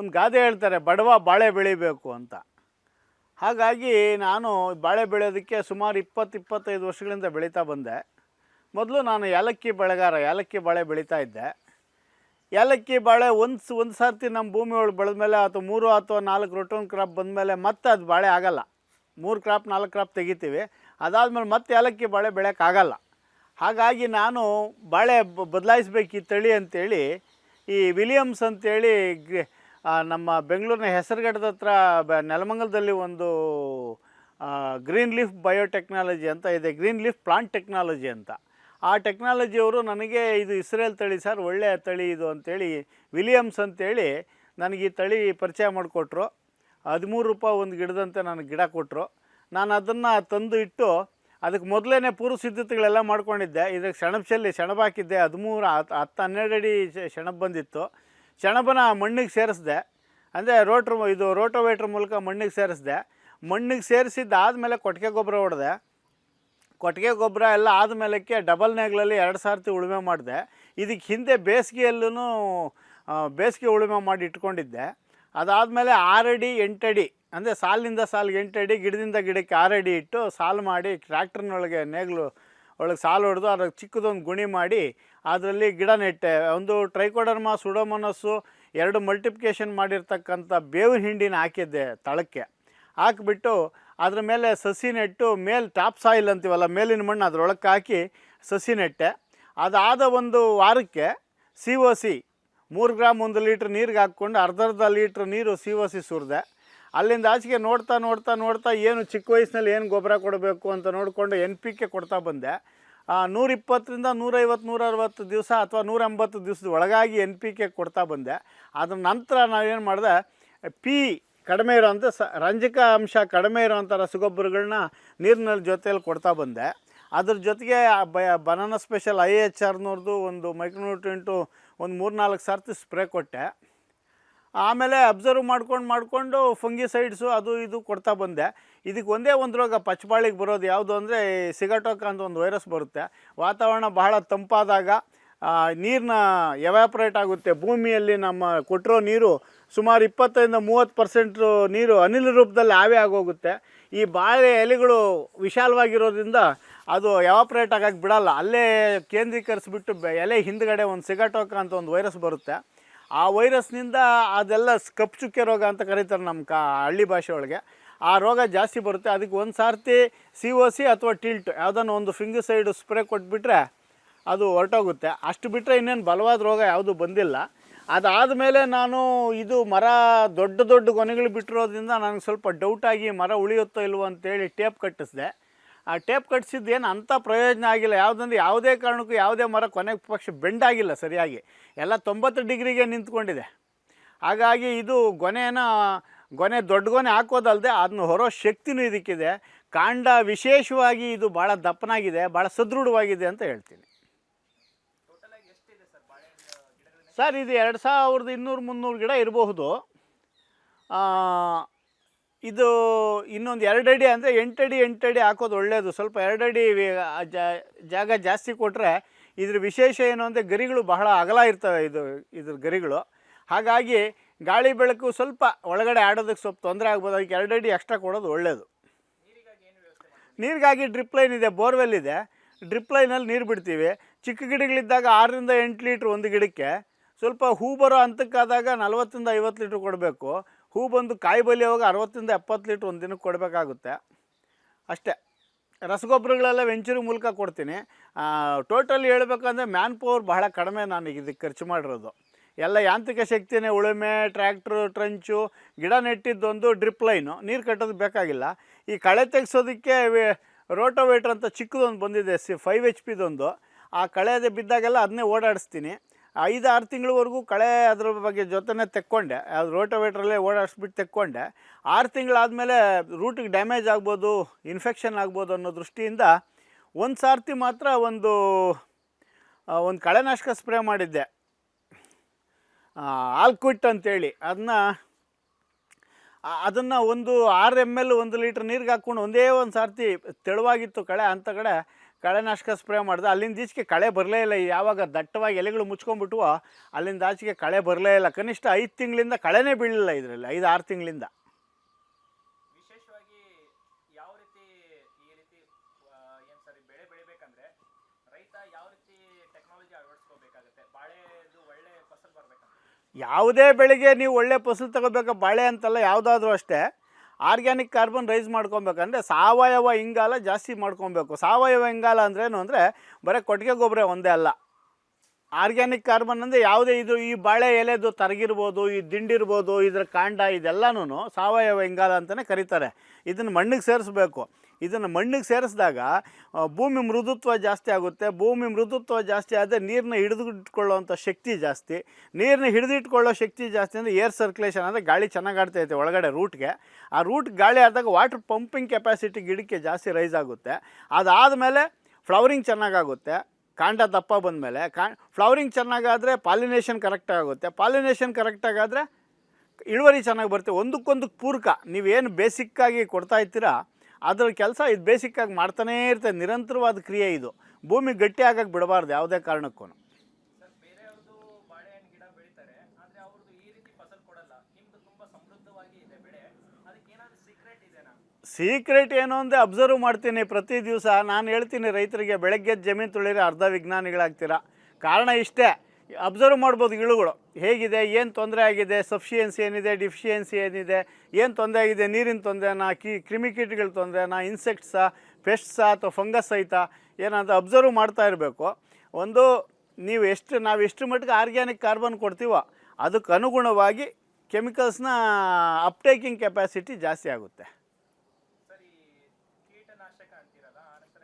ಒಂದು ಗಾದೆ ಹೇಳ್ತಾರೆ, ಬಡವ ಬಾಳೆ ಬೆಳಿಬೇಕು ಅಂತ. ಹಾಗಾಗಿ ನಾನು ಬಾಳೆ ಬೆಳೆಯೋದಕ್ಕೆ ಸುಮಾರು 20-25 ವರ್ಷಗಳಿಂದ ಬೆಳೀತಾ ಬಂದೆ. ಮೊದಲು ನಾನು ಏಲಕ್ಕಿ ಬೆಳೆಗಾರ, ಏಲಕ್ಕಿ ಬಾಳೆ ಬೆಳೀತಾ ಇದ್ದೆ. ಏಲಕ್ಕಿ ಬಾಳೆ ಒಂದು ಸರ್ತಿ ನಮ್ಮ ಭೂಮಿ ಒಳಗೆ ಬೆಳೆದ್ಮೇಲೆ ಅಥವಾ 3 ಅಥವಾ 4 ರೊಟೋನ್ ಕ್ರಾಪ್ ಬಂದಮೇಲೆ ಮತ್ತೆ ಅದು ಬಾಳೆ ಆಗೋಲ್ಲ. 3 ಕ್ರಾಪ್ 4 ಕ್ರಾಪ್ ತೆಗಿತೀವಿ, ಅದಾದಮೇಲೆ ಮತ್ತೆ ಏಲಕ್ಕಿ ಬಾಳೆ ಬೆಳೆಯೋಕ್ಕಾಗಲ್ಲ. ಹಾಗಾಗಿ ನಾನು ಬಾಳೆ ಬದಲಾಯಿಸ್ಬೇಕು ಈ ತಳಿ ಅಂತೇಳಿ ಈ ವಿಲಿಯಮ್ಸ್ ಅಂತೇಳಿ ನಮ್ಮ ಬೆಂಗಳೂರಿನ ಹೆಸರುಘಟ್ಟದ ಹತ್ರ ನೆಲಮಂಗಲದಲ್ಲಿ ಒಂದು ಗ್ರೀನ್ ಲೀಫ್ ಬಯೋಟೆಕ್ನಾಲಜಿ ಅಂತ ಇದೆ, ಗ್ರೀನ್ ಲೀಫ್ ಪ್ಲಾಂಟ್ ಟೆಕ್ನಾಲಜಿ ಅಂತ. ಆ ಟೆಕ್ನಾಲಜಿಯವರು ನನಗೆ ಇದು ಇಸ್ರೇಲ್ ತಳಿ ಸರ್, ಒಳ್ಳೆಯ ತಳಿ ಇದು ಅಂಥೇಳಿ ವಿಲಿಯಮ್ಸ್ ಅಂತೇಳಿ ನನಗೆ ಈ ತಳಿ ಪರಿಚಯ ಮಾಡಿಕೊಟ್ರು. 13 ರೂಪಾಯಿ ಒಂದು ಗಿಡದಂತೆ ನನಗೆ ಗಿಡ ಕೊಟ್ಟರು. ನಾನು ಅದನ್ನು ತಂದು ಇಟ್ಟು ಅದಕ್ಕೆ ಮೊದಲೇ ಪೂರ್ವ ಸಿದ್ಧತೆಗಳೆಲ್ಲ ಮಾಡ್ಕೊಂಡಿದ್ದೆ. ಇದಕ್ಕೆ ಸೆಣಬು ಹಾಕಿದ್ದೆ. 10-12 ಅಡಿ ಸೆಣಬು ಬಂದಿತ್ತು. ಸೆಣಬನ ಮಣ್ಣಿಗೆ ಸೇರಿಸಿದೆ, ಅಂದರೆ ರೋಟೋವೇಟ್ರ್ ಮೂಲಕ ಮಣ್ಣಿಗೆ ಸೇರಿಸಿದೆ. ಮಣ್ಣಿಗೆ ಸೇರಿಸಿದ್ದಾದಮೇಲೆ ಕೊಟ್ಟಿಗೆ ಗೊಬ್ಬರ ಹೊಡೆದೆ. ಕೊಟ್ಟಿಗೆ ಗೊಬ್ಬರ ಎಲ್ಲ ಆದಮೇಲಕ್ಕೆ ಡಬಲ್ ನೇಗ್ಲಲ್ಲಿ 2 ಸಾರ್ತಿ ಉಳುಮೆ ಮಾಡಿದೆ. ಇದಕ್ಕೆ ಹಿಂದೆ ಬೇಸಿಗೆಯಲ್ಲೂ ಬೇಸಿಗೆ ಉಳುಮೆ ಮಾಡಿ ಇಟ್ಕೊಂಡಿದ್ದೆ. ಅದಾದಮೇಲೆ 6 ಅಡಿ 8 ಅಡಿ, ಅಂದರೆ ಸಾಲಿನಿಂದ ಸಾಲಿಗೆ 8 ಅಡಿ, ಗಿಡದಿಂದ ಗಿಡಕ್ಕೆ 6 ಅಡಿ ಇಟ್ಟು ಸಾಲು ಮಾಡಿ ಟ್ರ್ಯಾಕ್ಟರ್ನೊಳಗೆ ನೇಗ್ಲು ಒಳಗೆ ಸಾಲು ಹೊಡೆದು ಅದಕ್ಕೆ ಚಿಕ್ಕದೊಂದು ಗುಣಿ ಮಾಡಿ ಅದರಲ್ಲಿ ಗಿಡ ನೆಟ್ಟೆ. ಒಂದು ಟ್ರೈಕೋಡರ್ಮಾ ಸುಡೋಮೋನಸ್ಸು 2 ಮಲ್ಟಿಪ್ಲಿಕೇಶನ್ ಮಾಡಿರ್ತಕ್ಕಂಥ ಬೇವಿನ ಹಿಂಡಿನ ಹಾಕಿದ್ದೆ ತಳಕ್ಕೆ. ಹಾಕಿಬಿಟ್ಟು ಅದ್ರ ಮೇಲೆ ಸಸಿ ನೆಟ್ಟು ಮೇಲೆ ಟಾಪ್ ಸಾಯಿಲ್ ಅಂತೀವಲ್ಲ, ಮೇಲಿನ ಮಣ್ಣು ಅದರೊಳಕ್ಕೆ ಹಾಕಿ ಸಸಿ ನೆಟ್ಟೆ. ಅದಾದ ಒಂದು ವಾರಕ್ಕೆ COC 3 ಗ್ರಾಮ್ 1 ಲೀಟ್ರ್ ನೀರಿಗೆ ಹಾಕ್ಕೊಂಡು ಅರ್ಧ ಲೀಟ್ರ್ ನೀರು COC ಸುರಿದೆ. ಅಲ್ಲಿಂದ ಆಚೆಗೆ ನೋಡ್ತಾ ಏನು ಚಿಕ್ಕ ವಯಸ್ಸಿನಲ್ಲಿ ಏನು ಗೊಬ್ಬರ ಕೊಡಬೇಕು ಅಂತ ನೋಡಿಕೊಂಡು NPK ಕೊಡ್ತಾ ಬಂದೆ. 120ರಿಂದ 150-160 ದಿವಸ ಅಥವಾ 180 ದಿವಸದ ಒಳಗಾಗಿ NPK ಕೊಡ್ತಾ ಬಂದೆ. ಅದ್ರ ನಂತರ ನಾವೇನು ಮಾಡಿದೆ, ಕಡಿಮೆ ಇರೋಂಥ ರಂಜಕ ಅಂಶ ಕಡಿಮೆ ಇರೋವಂಥ ರಸಗೊಬ್ಬರಗಳನ್ನ ನೀರಿನಲ್ಲಿ ಜೊತೆಯಲ್ಲಿ ಕೊಡ್ತಾ ಬಂದೆ. ಅದ್ರ ಜೊತೆಗೆ ಬನಾನಾ ಸ್ಪೆಷಲ್ IHR ಒಂದು ಮೈಕ್ರೋನ್ಯೂಟ್ರಿಯೆಂಟು ಒಂದು 3-4 ಸರ್ತಿ ಸ್ಪ್ರೇ ಕೊಟ್ಟೆ. ಆಮೇಲೆ ಅಬ್ಸರ್ವ್ ಮಾಡಿಕೊಂಡು ಫಂಗಿಸೈಡ್ಸು ಅದು ಇದು ಕೊಡ್ತಾ ಬಂದೆ. ಇದಕ್ಕೆ ಒಂದೇ ಒಂದು ರೋಗ ಪಚ್ಚಬಾಳಿಗೆ ಬರೋದು ಯಾವುದು ಅಂದರೆ ಸಿಗಟೋಕ ಅಂತ ಒಂದು ವೈರಸ್ ಬರುತ್ತೆ. ವಾತಾವರಣ ಬಹಳ ತಂಪಾದಾಗ ನೀರನ್ನ ಎವ್ಯಾಪ್ರೇಟ್ ಆಗುತ್ತೆ. ಭೂಮಿಯಲ್ಲಿ ನಮ್ಮ ಕೊಟ್ಟಿರೋ ನೀರು ಸುಮಾರು 25-30% ನೀರು ಅನಿಲ ರೂಪದಲ್ಲಿ ಆವಿ ಆಗೋಗುತ್ತೆ. ಈ ಬಾಳೆ ಎಲೆಗಳು ವಿಶಾಲವಾಗಿರೋದ್ರಿಂದ ಅದು ಎವಾಪ್ರೇಟ್ ಆಗೋಕ್ಕೆ ಬಿಡಲ್ಲ, ಅಲ್ಲೇ ಕೇಂದ್ರೀಕರಿಸ್ಬಿಟ್ಟು ಎಲೆ ಹಿಂದ್ಗಡೆ ಒಂದು ಸಿಗಟೋಕ ಅಂತ ಒಂದು ವೈರಸ್ ಬರುತ್ತೆ. ಆ ವೈರಸ್ನಿಂದ ಅದೆಲ್ಲ ಕಪ್ಪು ಚುಕ್ಕೆ ರೋಗ ಅಂತ ಕರೀತಾರೆ ನಮ್ಮ ಹಳ್ಳಿ ಭಾಷೆ ಒಳಗೆ. ಆ ರೋಗ ಜಾಸ್ತಿ ಬರುತ್ತೆ. ಅದಕ್ಕೆ ಒಂದು ಸಾರ್ತಿ COC ಅಥವಾ ಟಿಲ್ಟ್ ಯಾವುದನ್ನು ಒಂದು ಫಿಂಗಿಸೈಡ್ ಸ್ಪ್ರೇ ಕೊಟ್ಬಿಟ್ರೆ ಅದು ಹೊರಟೋಗುತ್ತೆ. ಅಷ್ಟು ಬಿಟ್ಟರೆ ಇನ್ನೇನು ಬಲವಾದ ರೋಗ ಯಾವುದೂ ಬಂದಿಲ್ಲ. ಅದಾದಮೇಲೆ ನಾನು ಇದು ಮರ ದೊಡ್ಡ ಗೊನೆಗಳು ಬಿಟ್ಟಿರೋದ್ರಿಂದ ನನಗೆ ಸ್ವಲ್ಪ ಡೌಟಾಗಿ ಮರ ಉಳಿಯುತ್ತೋ ಇಲ್ವೋ ಅಂತೇಳಿ ಟೇಪ್ ಕಟ್ಟಿಸಿದೆ. ಆ ಟೇಪ್ ಕಟ್ಟಿಸಿದ್ದೇನು ಅಂಥ ಪ್ರಯೋಜನ ಆಗಿಲ್ಲ. ಯಾವುದಂದ್ರೆ ಯಾವುದೇ ಕಾರಣಕ್ಕೂ ಯಾವುದೇ ಮರ ಕೊನೆಗೆ ಪಕ್ಷ ಬೆಂಡಾಗಿಲ್ಲ, ಸರಿಯಾಗಿ ಎಲ್ಲ 90 ಡಿಗ್ರಿಗೆ ನಿಂತ್ಕೊಂಡಿದೆ. ಹಾಗಾಗಿ ಇದು ಗೊನೆ ದೊಡ್ಡ ಗೊನೆ ಹಾಕೋದಲ್ಲದೆ ಅದನ್ನು ಹೊರೋ ಶಕ್ತಿನೂ ಇದಕ್ಕಿದೆ. ಕಾಂಡ ವಿಶೇಷವಾಗಿ ಇದು ಭಾಳ ದಪ್ಪನಾಗಿದೆ, ಭಾಳ ಸದೃಢವಾಗಿದೆ ಅಂತ ಹೇಳ್ತೀನಿ. ಸರ್ ಇದು 2200-300 ಗಿಡ ಇರಬಹುದು. ಇದು ಇನ್ನೊಂದು 2 ಅಡಿ ಅಂದರೆ 8 ಅಡಿ ಹಾಕೋದು ಒಳ್ಳೆಯದು. ಸ್ವಲ್ಪ 2 ಅಡಿ ಜಾಗ ಜಾಸ್ತಿ ಕೊಟ್ಟರೆ ಇದ್ರ ವಿಶೇಷ ಏನು ಅಂದರೆ ಗರಿಗಳು ಬಹಳ ಅಗಲ ಇರ್ತವೆ ಇದ್ರ ಗರಿಗಳು. ಹಾಗಾಗಿ ಗಾಳಿ ಬೆಳಕು ಸ್ವಲ್ಪ ಒಳಗಡೆ ಆಡೋದಕ್ಕೆ ಸ್ವಲ್ಪ ತೊಂದರೆ ಆಗ್ಬೋದು. ಅದಕ್ಕೆ 2 ಅಡಿ ಎಕ್ಸ್ಟ್ರಾ ಕೊಡೋದು ಒಳ್ಳೆಯದು. ನೀರಿಗಾಗಿ ಡ್ರಿಪ್ ಲೈನ್ ಇದೆ, ಬೋರ್ವೆಲ್ ಇದೆ. ಡ್ರಿಪ್ ಲೈನಲ್ಲಿ ನೀರು ಬಿಡ್ತೀವಿ. ಚಿಕ್ಕ ಗಿಡಗಳಿದ್ದಾಗ 6-8 ಲೀಟ್ರ್ ಒಂದು ಗಿಡಕ್ಕೆ. ಸ್ವಲ್ಪ ಹೂ ಬರೋ ಹಂತಕ್ಕಾದಾಗ 40-50 ಲೀಟ್ರ್ ಕೊಡಬೇಕು. ಹೂ ಬಂದು ಕಾಯಿ ಬಲಿಯುವಾಗ 60-70 ಲೀಟ್ರ್ ಒಂದು ದಿನಕ್ಕೆ ಕೊಡಬೇಕಾಗುತ್ತೆ ಅಷ್ಟೇ. ರಸಗೊಬ್ಬರಗಳೆಲ್ಲ ವೆಂಚೂರಿ ಮೂಲಕ ಕೊಡ್ತೀನಿ. ಟೋಟಲಿ ಹೇಳ್ಬೇಕಂದ್ರೆ ಮ್ಯಾನ್ ಪವರ್ ಬಹಳ ಕಡಿಮೆ ನಾನು ಇದಕ್ಕೆ ಖರ್ಚು ಮಾಡಿರೋದು. ಎಲ್ಲ ಯಾಂತ್ರಿಕ ಶಕ್ತಿನೇ, ಉಳುಮೆ, ಟ್ರ್ಯಾಕ್ಟ್ರು, ಟ್ರಂಚು, ಗಿಡ ನೆಟ್ಟಿದ್ದೊಂದು, ಡ್ರಿಪ್ ಲೈನು, ನೀರು ಕಟ್ಟೋದು ಬೇಕಾಗಿಲ್ಲ. ಈ ಕಳೆ ತೆಗೆಸೋದಕ್ಕೆ ರೋಟೋವೇಟ್ರ್ ಅಂತ ಚಿಕ್ಕದೊಂದು ಬಂದಿದೆ, 5 HP ಆ ಕಳೆ ಬಿದ್ದಾಗೆಲ್ಲ ಅದನ್ನೇ ಓಡಾಡಿಸ್ತೀನಿ. 5-6 ತಿಂಗಳವರೆಗೂ ಕಳೆ ಅದ್ರ ಬಗ್ಗೆ ಜೊತೆನೇ ತೆಕ್ಕೊಂಡೆ, ಅದು ರೋಟೋವೇಟ್ರಲ್ಲೇ ಓಡಾಡಿಸ್ಬಿಟ್ಟು ತೆಕ್ಕೊಂಡೆ. 6 ತಿಂಗಳಾದಮೇಲೆ ರೂಟಿಗೆ ಡ್ಯಾಮೇಜ್ ಆಗ್ಬೋದು, ಇನ್ಫೆಕ್ಷನ್ ಆಗ್ಬೋದು ಅನ್ನೋ ದೃಷ್ಟಿಯಿಂದ ಒಂದು ಸಾರ್ತಿ ಮಾತ್ರ ಒಂದು ಕಳೆನಾಶಕ ಸ್ಪ್ರೇ ಮಾಡಿದ್ದೆ, ಆಲ್ಕ್ವಿಟ್ ಅಂತೇಳಿ. ಅದನ್ನು ಒಂದು 6 ml 1 ಲೀಟ್ರ್ ನೀರಿಗೆ ಹಾಕ್ಕೊಂಡು ಒಂದೇ ಒಂದು ಸಾರ್ತಿ ತೆಳುವಾಗಿತ್ತು ಕಳೆ, ಅಂಥ ಕಡೆ ಕಳೆನಾಶಕ ಸ್ಪ್ರೇ ಮಾಡಿದೆ. ಅಲ್ಲಿಂದ ಈಚೆಗೆ ಕಳೆ ಬರಲೇ ಇಲ್ಲ. ಯಾವಾಗ ದಟ್ಟವಾಗಿ ಎಲೆಗಳು ಮುಚ್ಕೊಂಡ್ಬಿಟ್ವೋ ಅಲ್ಲಿಂದ ಆಚೆಗೆ ಕಳೆ ಬರಲೇ ಇಲ್ಲ. ಕನಿಷ್ಠ 5 ತಿಂಗಳಿಂದ ಕಳೆನೇ ಬೀಳಲಿಲ್ಲ ಇದರಲ್ಲಿ, 5-6 ತಿಂಗಳಿಂದ. ವಿಶೇಷವಾಗಿ ಯಾವ ರೀತಿ ಈ ರೀತಿ ಏನು ಸರಿ ಬೆಳೆ ಬೆಳಿಬೇಕಂದ್ರೆ ರೈತ ಯಾವ ರೀತಿ ಟೆಕ್ನಾಲಜಿ ಅಳವಡಿಸ್ಕೋಬೇಕಾಗುತ್ತೆ ಬಾಳೆದು ಒಳ್ಳೆ ಫಸಲ್ ಬರಬೇಕಂದ್ರೆ? ಯಾವುದೇ ಬೆಳೆಗೆ ನೀವು ಒಳ್ಳೆ ಫಸಲು ತಗೋಬೇಕು, ಬಾಳೆ ಅಂತಲ್ಲ, ಯಾವುದಾದ್ರೂ ಅಷ್ಟೇ ಆರ್ಗ್ಯಾನಿಕ್ ಕಾರ್ಬನ್ ರೈಸ್ ಮಾಡ್ಕೊಬೇಕಂದ್ರೆ ಸಾವಯವ ಇಂಗಾಲ ಜಾಸ್ತಿ ಮಾಡ್ಕೊಬೇಕು. ಸಾವಯವ ಇಂಗಾಲ ಅಂದ್ರೇನು ಅಂದರೆ ಬರೀ ಕೊಟ್ಟಿಗೆ ಗೊಬ್ಬರ ಒಂದೇ ಅಲ್ಲ. ಆರ್ಗ್ಯಾನಿಕ್ ಕಾರ್ಬನ್ ಅಂದರೆ ಯಾವುದೇ ಇದು ಈ ಬಾಳೆ ಎಲೆದು ತರಗಿರ್ಬೋದು, ಈ ದಿಂಡಿರ್ಬೋದು, ಇದರ ಕಾಂಡ, ಇದೆಲ್ಲನೂ ಸಾವಯವ ಇಂಗಾಲ ಅಂತಲೇ ಕರೀತಾರೆ. ಇದನ್ನು ಮಣ್ಣಿಗೆ ಸೇರಿಸ್ಬೇಕು. ಇದನ್ನು ಮಣ್ಣಿಗೆ ಸೇರಿಸಿದಾಗ ಭೂಮಿ ಮೃದುತ್ವ ಜಾಸ್ತಿ ಆಗುತ್ತೆ. ಭೂಮಿ ಮೃದುತ್ವ ಜಾಸ್ತಿ ಆದರೆ ನೀರನ್ನ ಹಿಡಿದಿಟ್ಕೊಳ್ಳೋವಂಥ ಶಕ್ತಿ ಜಾಸ್ತಿ. ನೀರನ್ನ ಹಿಡಿದಿಟ್ಕೊಳ್ಳೋ ಶಕ್ತಿ ಜಾಸ್ತಿ ಅಂದರೆ ಏರ್ ಸರ್ಕ್ಯುಲೇಷನ್, ಅಂದರೆ ಗಾಳಿ ಚೆನ್ನಾಗಿ ಆಡ್ತೈತೆ ಒಳಗಡೆ ರೂಟ್ಗೆ. ಆ ರೂಟ್ ಗಾಳಿ ಆದಾಗ ವಾಟರ್ ಪಂಪಿಂಗ್ ಕೆಪಾಸಿಟಿ ಗಿಡಕ್ಕೆ ಜಾಸ್ತಿ ರೈಸ್ ಆಗುತ್ತೆ. ಅದಾದಮೇಲೆ ಫ್ಲವರಿಂಗ್ ಚೆನ್ನಾಗಾಗುತ್ತೆ. ಕಾಂಡ ದಪ್ಪ ಬಂದಮೇಲೆ ಫ್ಲವರಿಂಗ್ ಚೆನ್ನಾಗಾದರೆ ಪಾಲಿನೇಷನ್ ಕರೆಕ್ಟಾಗುತ್ತೆ. ಪಾಲಿನೇಷನ್ ಕರೆಕ್ಟಾಗಾದರೆ ಇಳುವರಿ ಚೆನ್ನಾಗಿ ಬರುತ್ತೆ. ಒಂದಕ್ಕೊಂದು ಪೂರಕ. ನೀವೇನು ಬೇಸಿಕ್ಕಾಗಿ ಕೊಡ್ತಾ ಇರ್ತೀರಾ ಅದರ ಕೆಲಸ ಇದು ಬೇಸಿಕ್ಕಾಗಿ ಮಾಡ್ತಾನೇ ಇರ್ತದೆ. ನಿರಂತರವಾದ ಕ್ರಿಯೆ ಇದು. ಭೂಮಿ ಗಟ್ಟಿ ಆಗಕ್ಕೆ ಬಿಡಬಾರ್ದು ಯಾವುದೇ ಕಾರಣಕ್ಕೂ. ಸರ್, ಬೇರೆಯವ್ರದ್ದು ಬಾಳೆಹಣ್ಣು ಗಿಡ ಬೆಳಿತಾರೆ, ಆದರೆ ಅವ್ರದ್ದು ಈ ರೀತಿ ಫಸಲ್ ಕೊಡಲ್ಲ. ನಿಮ್ಮದು ತುಂಬ ಸಮೃದ್ಧವಾಗಿ ಇದೆ ಬೆಳೆ. ಅದಕ್ಕೆ ಏನಾದರೂ ಸೀಕ್ರೆಟ್ ಇದೆನಾ? ಸೀಕ್ರೆಟ್ ಏನು ಅಂದರೆ ಅಬ್ಸರ್ವ್ ಮಾಡ್ತೀನಿ ಪ್ರತಿ ದಿವಸ. ನಾನು ಹೇಳ್ತೀನಿ ರೈತರಿಗೆ, ಬೆಳಗ್ಗೆ ಜಮೀನು ತುಳಿದ್ರೆ ಅರ್ಧ ವಿಜ್ಞಾನಿಗಳಾಗ್ತೀರ. ಕಾರಣ ಇಷ್ಟೇ, ಅಬ್ಸರ್ವ್ ಮಾಡ್ಬೋದು ಗಿಡಗಳು ಹೇಗಿದೆ, ಏನು ತೊಂದರೆ ಆಗಿದೆ, ಸಫಿಷಿಯನ್ಸಿ ಏನಿದೆ, ಡಿಫಿಷಿಯನ್ಸಿ ಏನಿದೆ, ಏನು ತೊಂದರೆ ಆಗಿದೆ, ನೀರಿನ ತೊಂದರೆನಾ, ಕ್ರಿಮಿಕೀಟಗಳ ತೊಂದರೆನಾ, ಇನ್ಸೆಕ್ಟ್ಸಾ, ಪೆಸ್ಟ್ಸಾ ಅಥವಾ ಫಂಗಸ್ ಐತಾ ಏನಂತ ಅಬ್ಸರ್ವ್ ಮಾಡ್ತಾ ಇರಬೇಕು. ಒಂದು ನಾವು ಎಷ್ಟು ಮಟ್ಟಿಗೆ ಆರ್ಗ್ಯಾನಿಕ್ ಕಾರ್ಬನ್ ಕೊಡ್ತೀವೋ ಅದಕ್ಕೆ ಅನುಗುಣವಾಗಿ ಕೆಮಿಕಲ್ಸ್ನ ಅಪ್ಟೇಕಿಂಗ್ ಕೆಪಾಸಿಟಿ ಜಾಸ್ತಿ ಆಗುತ್ತೆ. ಸರಿ, ಕೀಟನಾಶಕ ಅಂತೀರಲ್ಲ, ಆನಂತರ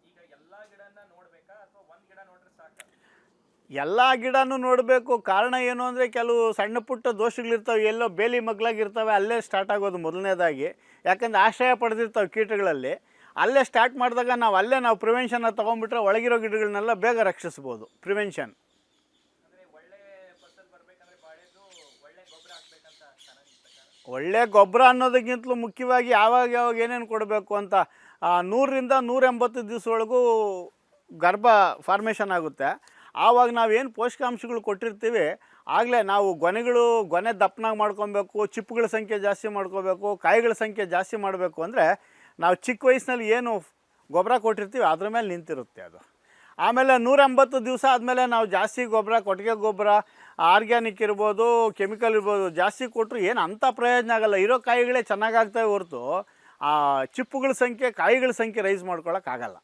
ಈಗ ಎಲ್ಲ ಗಿಡನ ನೋಡಬೇಕಾ ಅಥವಾ ಒಂದು ಗಿಡ ನೋಡ್ರೆ ಸಾಕ? ಎಲ್ಲ ಗಿಡನೂ ನೋಡಬೇಕು. ಕಾರಣ ಏನು ಅಂದರೆ ಕೆಲವು ಸಣ್ಣ ಪುಟ್ಟ ದೋಷಗಳಿರ್ತವೆ, ಎಲ್ಲೋ ಬೇಲಿ ಮಗ್ಲಾಗಿರ್ತವೆ, ಅಲ್ಲೇ ಸ್ಟಾರ್ಟ್ ಆಗೋದು ಮೊದಲನೇದಾಗಿ. ಯಾಕಂದರೆ ಆಶ್ರಯ ಪಡೆದಿರ್ತವೆ ಕೀಟಗಳಲ್ಲಿ. ಅಲ್ಲೇ ಸ್ಟಾರ್ಟ್ ಮಾಡಿದಾಗ ನಾವು ಪ್ರಿವೆನ್ಷನ್ನ ತೊಗೊಂಡ್ಬಿಟ್ರೆ ಒಳಗಿರೋ ಗಿಡಗಳನ್ನೆಲ್ಲ ಬೇಗ ರಕ್ಷಿಸ್ಬೋದು. ಪ್ರಿವೆನ್ಷನ್ ಅಂದರೆ ಒಳ್ಳೆ ಫಸಲ್ ಬರಬೇಕಂದ್ರೆ ಬಾಳೆದು ಒಳ್ಳೆ ಗೊಬ್ಬರ ಹಾಕ್ಬೇಕಂತ ಚೆನ್ನಾಗಿ. ಒಳ್ಳೆ ಗೊಬ್ಬರ ಅನ್ನೋದಕ್ಕಿಂತಲೂ ಮುಖ್ಯವಾಗಿ ಯಾವಾಗ ಏನೇನು ಕೊಡಬೇಕು ಅಂತ 100ರಿಂದ 180 ದಿವಸದೊಳಗೂ ಗರ್ಭ ಫಾರ್ಮೇಷನ್ ಆಗುತ್ತೆ. ಆವಾಗ ನಾವೇನು ಪೋಷಕಾಂಶಗಳು ಕೊಟ್ಟಿರ್ತೀವಿ ಆಗಲೇ ನಾವು ಗೊನೆ ದಪ್ಪನಾಗಿ ಮಾಡ್ಕೊಬೇಕು, ಚಿಪ್ಪುಗಳ ಸಂಖ್ಯೆ ಜಾಸ್ತಿ ಮಾಡ್ಕೋಬೇಕು, ಕಾಯಿಗಳ ಸಂಖ್ಯೆ ಜಾಸ್ತಿ ಮಾಡಬೇಕು. ಅಂದರೆ ನಾವು ಚಿಕ್ಕ ವಯಸ್ಸಿನಲ್ಲಿ ಏನು ಗೊಬ್ಬರ ಕೊಟ್ಟಿರ್ತೀವಿ ಅದ್ರ ಮೇಲೆ ನಿಂತಿರುತ್ತೆ ಅದು. ಆಮೇಲೆ 180 ದಿವಸ ಆದಮೇಲೆ ನಾವು ಜಾಸ್ತಿ ಗೊಬ್ಬರ, ಕೊಟ್ಟಿಗೆ ಗೊಬ್ಬರ, ಆರ್ಗ್ಯಾನಿಕ್ ಇರ್ಬೋದು, ಕೆಮಿಕಲ್ ಇರ್ಬೋದು ಜಾಸ್ತಿ ಕೊಟ್ಟರು ಏನು ಅಂಥ ಪ್ರಯೋಜನ ಆಗಲ್ಲ. ಇರೋ ಕಾಯಿಗಳೇ ಚೆನ್ನಾಗಾಗ್ತವೆ ಹೊರತು ಆ ಚಿಪ್ಪುಗಳ ಸಂಖ್ಯೆ, ಕಾಯಿಗಳ ಸಂಖ್ಯೆ ರೈಸ್ ಮಾಡ್ಕೊಳ್ಳೋಕ್ಕಾಗಲ್ಲ.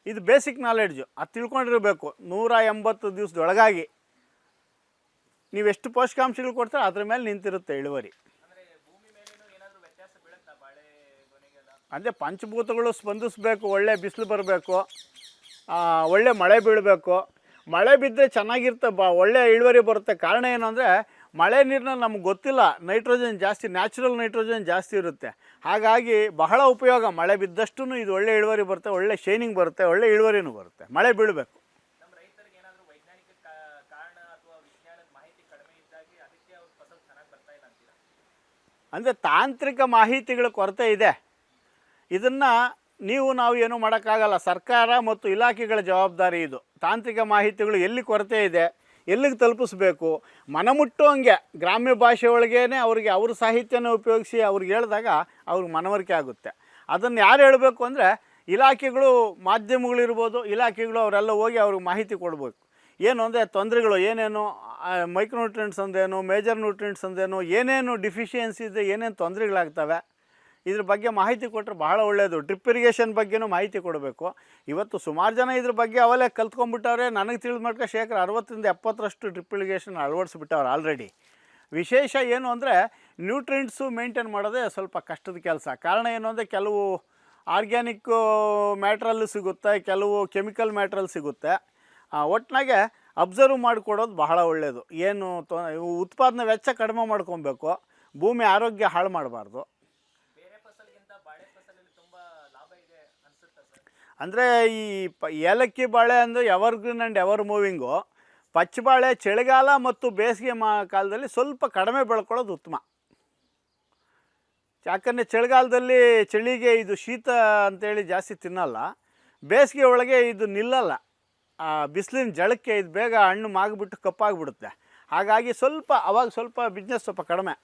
ಇದು ಬೇಸಿಕ್ ನಾಲೆಡ್ಜು, ಅದು ತಿಳ್ಕೊಂಡಿರಬೇಕು. 180 ದಿವಸದೊಳಗಾಗಿ ನೀವೆಷ್ಟು ಪೋಷಕಾಂಶಗಳು ಕೊಡ್ತಾರೆ ಅದ್ರ ಮೇಲೆ ನಿಂತಿರುತ್ತೆ ಇಳುವರಿ. ಅಂದರೆ ಪಂಚಭೂತಗಳು ಸ್ಪಂದಿಸಬೇಕು, ಒಳ್ಳೆ ಬಿಸಿಲು ಬರಬೇಕು, ಒಳ್ಳೆ ಮಳೆ ಬೀಳಬೇಕು. ಮಳೆ ಬಿದ್ದರೆ ಚೆನ್ನಾಗಿರುತ್ತೆ, ಒಳ್ಳೆ ಇಳುವರಿ ಬರುತ್ತೆ. ಕಾರಣ ಏನು ಅಂದರೆ ಮಳೆ ನೀರಿನಲ್ಲಿ ನಮ್ಗೆ ಗೊತ್ತಿಲ್ಲ, ನೈಟ್ರೋಜನ್ ಜಾಸ್ತಿ, ನ್ಯಾಚುರಲ್ ನೈಟ್ರೋಜನ್ ಜಾಸ್ತಿ ಇರುತ್ತೆ. ಹಾಗಾಗಿ ಬಹಳ ಉಪಯೋಗ. ಮಳೆ ಬಿದ್ದಷ್ಟು ಇದು ಒಳ್ಳೆ ಇಳುವರಿ ಬರುತ್ತೆ, ಒಳ್ಳೆ ಶೈನಿಂಗ್ ಬರುತ್ತೆ, ಒಳ್ಳೆ ಇಳುವರಿನೂ ಬರುತ್ತೆ. ಮಳೆ ಬೀಳಬೇಕು. ನಮ್ಮ ರೈತರಿಗೆ ಏನಾದರೂ ವೈಜ್ಞಾನಿಕ ಕಾರಣ ಅಥವಾ ವಿಜ್ಞಾನದ ಮಾಹಿತಿ ಕಡಿಮೆ ಇದ್ದಾಗೆ ಅದಕ್ಕೆ ಅವ್ರ ಫಸಲ್ ಚೆನ್ನಾಗಿ ಬರ್ತಾ ಇಲ್ಲ ಅಂತೀರಾ? ಅಂದರೆ ತಾಂತ್ರಿಕ ಮಾಹಿತಿಗಳ ಕೊರತೆ ಇದೆ. ಇದನ್ನು ನಾವು ಏನೂ ಮಾಡೋಕ್ಕಾಗಲ್ಲ. ಸರ್ಕಾರ ಮತ್ತು ಇಲಾಖೆಗಳ ಜವಾಬ್ದಾರಿ ಇದು. ತಾಂತ್ರಿಕ ಮಾಹಿತಿಗಳು ಎಲ್ಲಿ ಕೊರತೆ ಇದೆ, ಎಲ್ಲಿಗೆ ತಲುಪಿಸ್ಬೇಕು, ಮನಮುಟ್ಟೋ ಹಂಗೆ ಗ್ರಾಮ್ಯ ಭಾಷೆ ಒಳಗೇ ಅವ್ರಿಗೆ ಅವ್ರ ಸಾಹಿತ್ಯನ ಉಪಯೋಗಿಸಿ ಅವ್ರಿಗೆ ಹೇಳಿದಾಗ ಅವ್ರಿಗೆ ಮನವರಿಕೆ ಆಗುತ್ತೆ. ಅದನ್ನು ಯಾರು ಹೇಳಬೇಕು ಅಂದರೆ ಇಲಾಖೆಗಳು, ಮಾಧ್ಯಮಗಳಿರ್ಬೋದು, ಇಲಾಖೆಗಳು ಅವರೆಲ್ಲ ಹೋಗಿ ಅವ್ರಿಗೆ ಮಾಹಿತಿ ಕೊಡಬೇಕು. ಏನು ಅಂದರೆ ತೊಂದರೆಗಳು ಏನೇನು, ಮೈಕ್ರೋನ್ಯೂಟ್ರಿಯೆಂಟ್ಸ್ ಅಂದೇನು, ಮೇಜರ್ ನ್ಯೂಟ್ರಿಯೆಂಟ್ಸ್ ಅಂದೇನು, ಏನೇನು ಡಿಫಿಷಿಯನ್ಸಿ ಇದೆ, ಏನೇನು ತೊಂದರೆಗಳಾಗ್ತವೆ, ಇದ್ರ ಬಗ್ಗೆ ಮಾಹಿತಿ ಕೊಟ್ಟರೆ ಬಹಳ ಒಳ್ಳೆಯದು. ಡ್ರಿಪ್ ಇರಿಗೇಷನ್ ಬಗ್ಗೆನೂ ಮಾಹಿತಿ ಕೊಡಬೇಕು. ಇವತ್ತು ಸುಮಾರು ಜನ ಇದ್ರ ಬಗ್ಗೆ ಅವಲೇ ಕಲ್ತ್ಕೊಂಡ್ಬಿಟ್ಟವ್ರೆ. ನನಗೆ ತಿಳಿದ ಮಟ್ಟ 60-70% ಡ್ರಿಪ್ ಇರಿಗೇಷನ್ ಅಳವಡಿಸ್ಬಿಟ್ಟವ್ರು ಆಲ್ರೆಡಿ. ವಿಶೇಷ ಏನು ಅಂದರೆ ನ್ಯೂಟ್ರಿಯೆಂಟ್ಸು ಮೇಂಟೈನ್ ಮಾಡೋದೇ ಸ್ವಲ್ಪ ಕಷ್ಟದ ಕೆಲಸ. ಕಾರಣ ಏನು ಅಂದರೆ ಕೆಲವು ಆರ್ಗ್ಯಾನಿಕ್ ಮ್ಯಾಟ್ರಲ್ ಸಿಗುತ್ತೆ, ಕೆಲವು ಕೆಮಿಕಲ್ ಮ್ಯಾಟ್ರಲ್ ಸಿಗುತ್ತೆ. ಒಟ್ಟಿನಾಗೆ ಅಬ್ಸರ್ವ್ ಮಾಡಿಕೊಡೋದು ಬಹಳ ಒಳ್ಳೆಯದು. ಏನು ಉತ್ಪಾದನೆ ವೆಚ್ಚ ಕಡಿಮೆ ಮಾಡ್ಕೊಬೇಕು, ಭೂಮಿ ಆರೋಗ್ಯ ಹಾಳು ಮಾಡಬಾರ್ದು. ಅಂದರೆ ಈ ಏಲಕ್ಕಿ ಬಾಳೆ ಅಂದರೆ ಎವರ್ಗ್ರೀನ್ ಆ್ಯಂಡ್ ಎವರ್ ಮೂವಿಂಗು. ಪಚ್ಚಬಾಳೆ ಚಳಿಗಾಲ ಮತ್ತು ಬೇಸಿಗೆ ಕಾಲದಲ್ಲಿ ಸ್ವಲ್ಪ ಕಡಿಮೆ ಬೆಳ್ಕೊಳ್ಳೋದು ಉತ್ತಮ. ಯಾಕಂದರೆ ಚಳಿಗಾಲದಲ್ಲಿ ಚಳಿಗೆ ಇದು ಶೀತ ಅಂತೇಳಿ ಜಾಸ್ತಿ ತಿನ್ನಲ್ಲ. ಬೇಸಿಗೆ ಒಳಗೆ ಇದು ನಿಲ್ಲಲ್ಲ, ಬಿಸಿಲಿನ ಜಳಕ್ಕೆ ಇದು ಬೇಗ ಹಣ್ಣು ಮಾಗಿಬಿಟ್ಟು ಕಪ್ಪಾಗಿಬಿಡುತ್ತೆ. ಹಾಗಾಗಿ ಸ್ವಲ್ಪ ಬಿಸ್ನೆಸ್ ಸ್ವಲ್ಪ ಕಡಿಮೆ.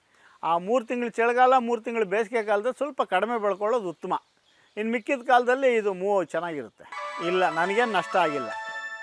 ಆ 3 ತಿಂಗಳು ಚಳಿಗಾಲ 3 ತಿಂಗಳು ಬೇಸಿಗೆ ಕಾಲದಲ್ಲಿ ಸ್ವಲ್ಪ ಕಡಿಮೆ ಬೆಳ್ಕೊಳ್ಳೋದು ಉತ್ತಮ. ಇನ್ನು ಮಿಕ್ಕಿದ ಕಾಲದಲ್ಲಿ ಇದು ಚೆನ್ನಾಗಿರುತ್ತೆ. ಇಲ್ಲ, ನನಗೇನು ನಷ್ಟ ಆಗಿಲ್ಲ.